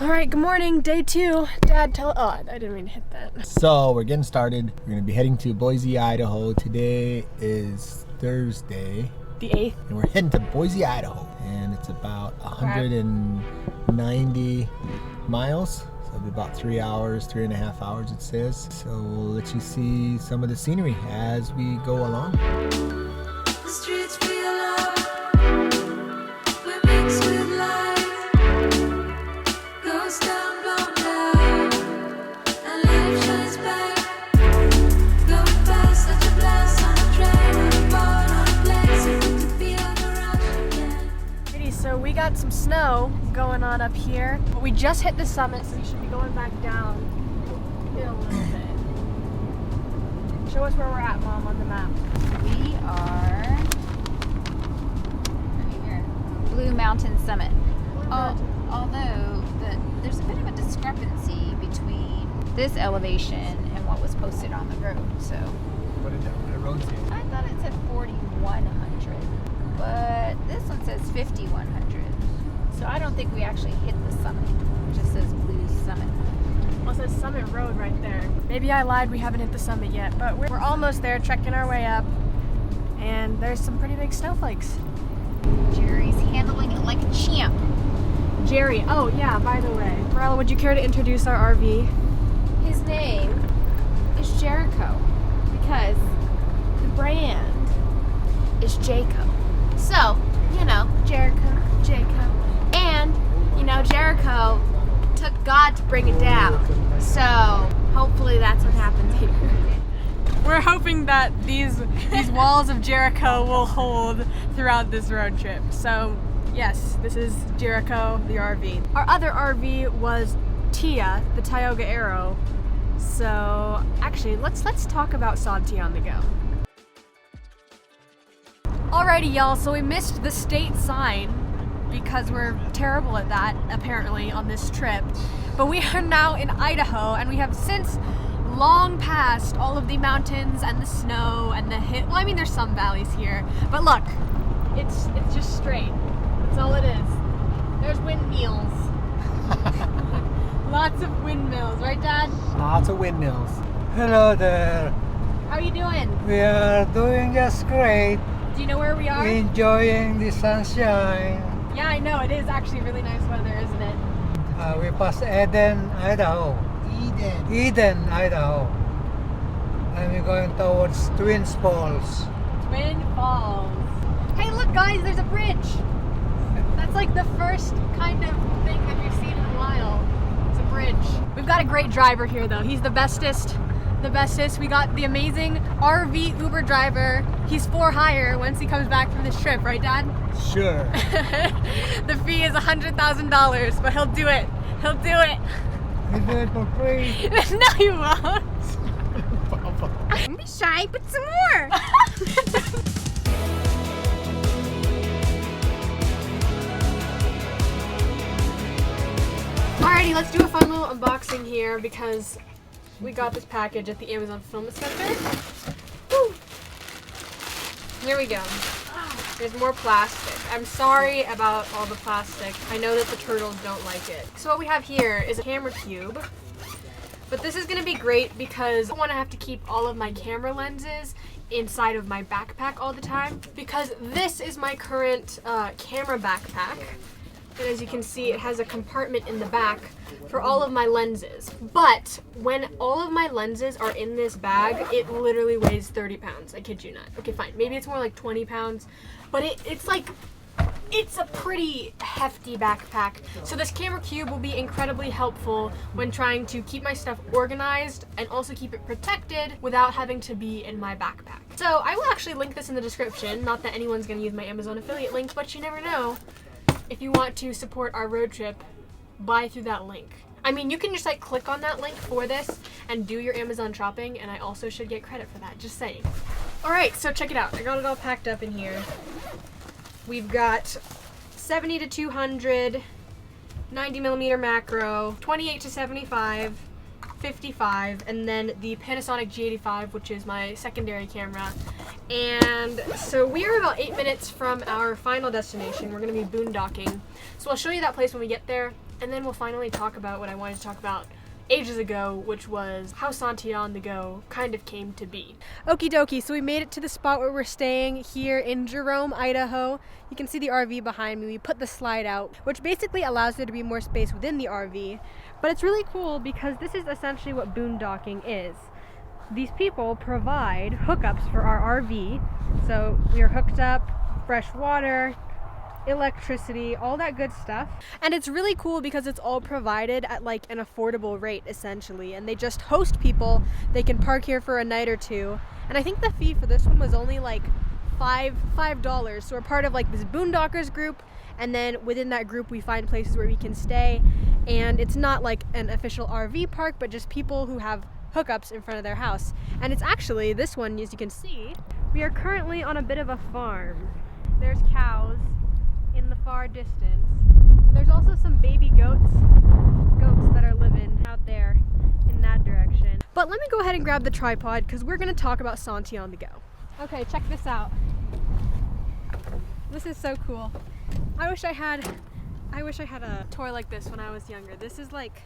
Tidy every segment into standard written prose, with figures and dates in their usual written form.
Alright, good morning, day 2. Dad, oh, I didn't mean to hit that. So we're getting started. We're going to be heading to Boise, Idaho. Today is Thursday. The 8th. And we're heading to Boise, Idaho. And it's about 190 miles. So it'll be about 3 hours, 3.5 hours it says. So we'll let you see some of the scenery as we go along. The streets feel alive. We're mixed with life. Goes down, blown down, and life shines back. Going fast, such a blast on a train, on a boat, on a plane, so good to feel the rush again. Alrighty, so we got some snow going on up here. But we just hit the summit, so we should be going back down in a little bit. Show us where we're at, Mom, on the map. We are right here, Blue Mountain Summit. Although there's a bit of a discrepancy between this elevation and what was posted on the road. So What did the road say? I thought it said 4,100, but this one says 5,100. So I don't think we actually hit the summit. It just says Blue Summit. Well, it says Summit Road right there. Maybe I lied, we haven't hit the summit yet, but we're almost there, trekking our way up. And there's some pretty big snowflakes. Jerry's handling it like a champ. Jerry, oh yeah, by the way. Morella, would you care to introduce our RV? His name is Jericho because the brand is Jayco. So, you know, Jericho. And, you know, Jericho took God to bring it down. So, hopefully that's what happens here. We're hoping that these walls of Jericho will hold throughout this road trip. So, yes, this is Jericho, the RV. Our other RV was Tia, the Tioga Arrow. So, actually, let's talk about SantiOnTheGo. Alrighty, y'all, so we missed the state sign because we're terrible at that, apparently, on this trip. But we are now in Idaho, and we have since long passed all of the mountains and the snow and the well, I mean, there's some valleys here, but look, it's just straight. That's all it is. There's windmills. Lots of windmills, right, Dad? Lots of windmills. Hello there. How are you doing? We are doing just great. Do you know where we are? Enjoying the sunshine. Yeah, I know. It is actually really nice weather, isn't it? We passed Eden, Idaho. Eden, Idaho. And we're going towards Twin Falls. Twin Falls. Hey, look, guys, there's a bridge. That's like the first kind of thing that we've seen in a while. It's a bridge. We've got a great driver here, though. He's the bestest. We got the amazing RV Uber driver. He's for hire once he comes back from this trip, right, Dad? Sure. The fee is $100,000, but he'll do it. He'll do it. We do it for free. No, you won't. Don't be shy, put some more. Alrighty, let's do a fun little unboxing here because we got this package at the Amazon Fulfillment Center. Woo. Here we go. There's more plastic. I'm sorry about all the plastic. I know that the turtles don't like it. So what we have here is a camera cube. But this is going to be great because I don't want to have to keep all of my camera lenses inside of my backpack all the time. Because this is my current camera backpack. And as you can see, it has a compartment in the back for all of my lenses. But when all of my lenses are in this bag, it literally weighs 30 pounds. I kid you not. Okay, fine. Maybe it's more like 20 pounds. But it's a pretty hefty backpack. So this camera cube will be incredibly helpful when trying to keep my stuff organized and also keep it protected without having to be in my backpack. So I will actually link this in the description. Not that anyone's going to use my Amazon affiliate link, but you never know. If you want to support our road trip, buy through that link. I mean, you can just like click on that link for this and do your Amazon shopping, and I also should get credit for that, just saying. Alright, so check it out. I got it all packed up in here. We've got 70 to 200, 90mm macro, 28 to 75, 55, and then the Panasonic G85, which is my secondary camera. And so we are about 8 minutes from our final destination. We're going to be boondocking. So I'll show you that place when we get there. And then we'll finally talk about what I wanted to talk about ages ago, which was how SantiOnTheGo kind of came to be. Okie dokie, so we made it to the spot where we're staying here in Jerome, Idaho. You can see the RV behind me. We put the slide out, which basically allows there to be more space within the RV. But it's really cool because this is essentially what boondocking is. These people provide hookups for our RV. So we are hooked up, fresh water, electricity, all that good stuff. And it's really cool because it's all provided at like an affordable rate essentially, and they just host people. They can park here for a night or two, and I think the fee for this one was only like $5. So we're part of like this boondockers group, and then within that group we find places where we can stay, and it's not like an official RV park, but just people who have hookups in front of their house. And it's actually, this one, as you can see, we are currently on a bit of a farm. There's cows in the far distance. And there's also some baby goats that are living out there in that direction. But let me go ahead and grab the tripod because we're going to talk about SantiOnTheGo. Okay, check this out. This is so cool. I wish I had a toy like this when I was younger. This is like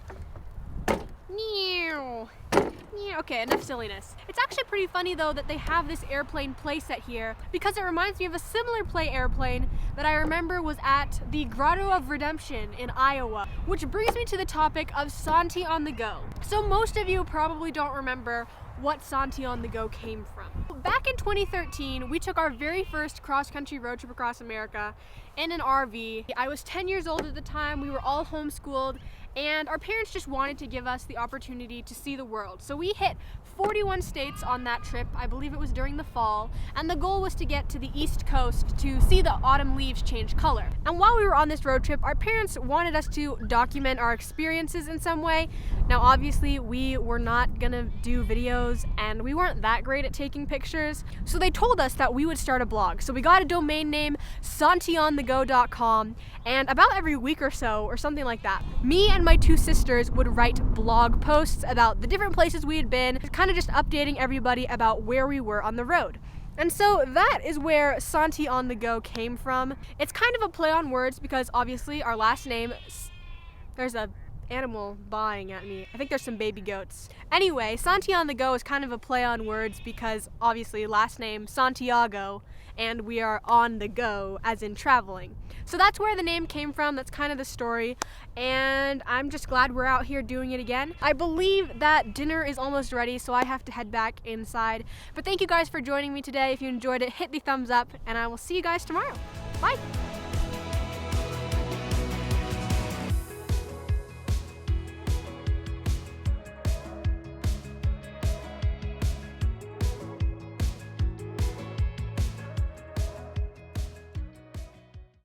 okay, enough silliness. It's actually pretty funny though that they have this airplane playset here because it reminds me of a similar play airplane that I remember was at the Grotto of Redemption in Iowa, which brings me to the topic of SantiOnTheGo. So most of you probably don't remember what SantiOnTheGo came from. Back in 2013, we took our very first cross-country road trip across America in an RV. I was 10 years old at the time. We were all homeschooled, and our parents just wanted to give us the opportunity to see the world. So we hit 41 states on that trip. I believe it was during the fall, and the goal was to get to the East Coast to see the autumn leaves change color. And while we were on this road trip, our parents wanted us to document our experiences in some way. Now obviously we were not gonna do videos, and we weren't that great at taking pictures, so they told us that we would start a blog. So we got a domain name, SantiOnTheGo.com, and about every week or so, or something like that, me and my two sisters would write blog posts about the different places we had been, kind of just updating everybody about where we were on the road. And so that is where SantiOnTheGo came from. It's kind of a play on words because obviously our last name, there's a animal baaing at me. I think there's some baby goats. Anyway, SantiOnTheGo is kind of a play on words because obviously last name Santiago, and we are on the go, as in traveling. So that's where the name came from. That's kind of the story, and I'm just glad we're out here doing it again. I believe that dinner is almost ready, so I have to head back inside. But thank you guys for joining me today. If you enjoyed it, hit the thumbs up, and I will see you guys tomorrow. Bye!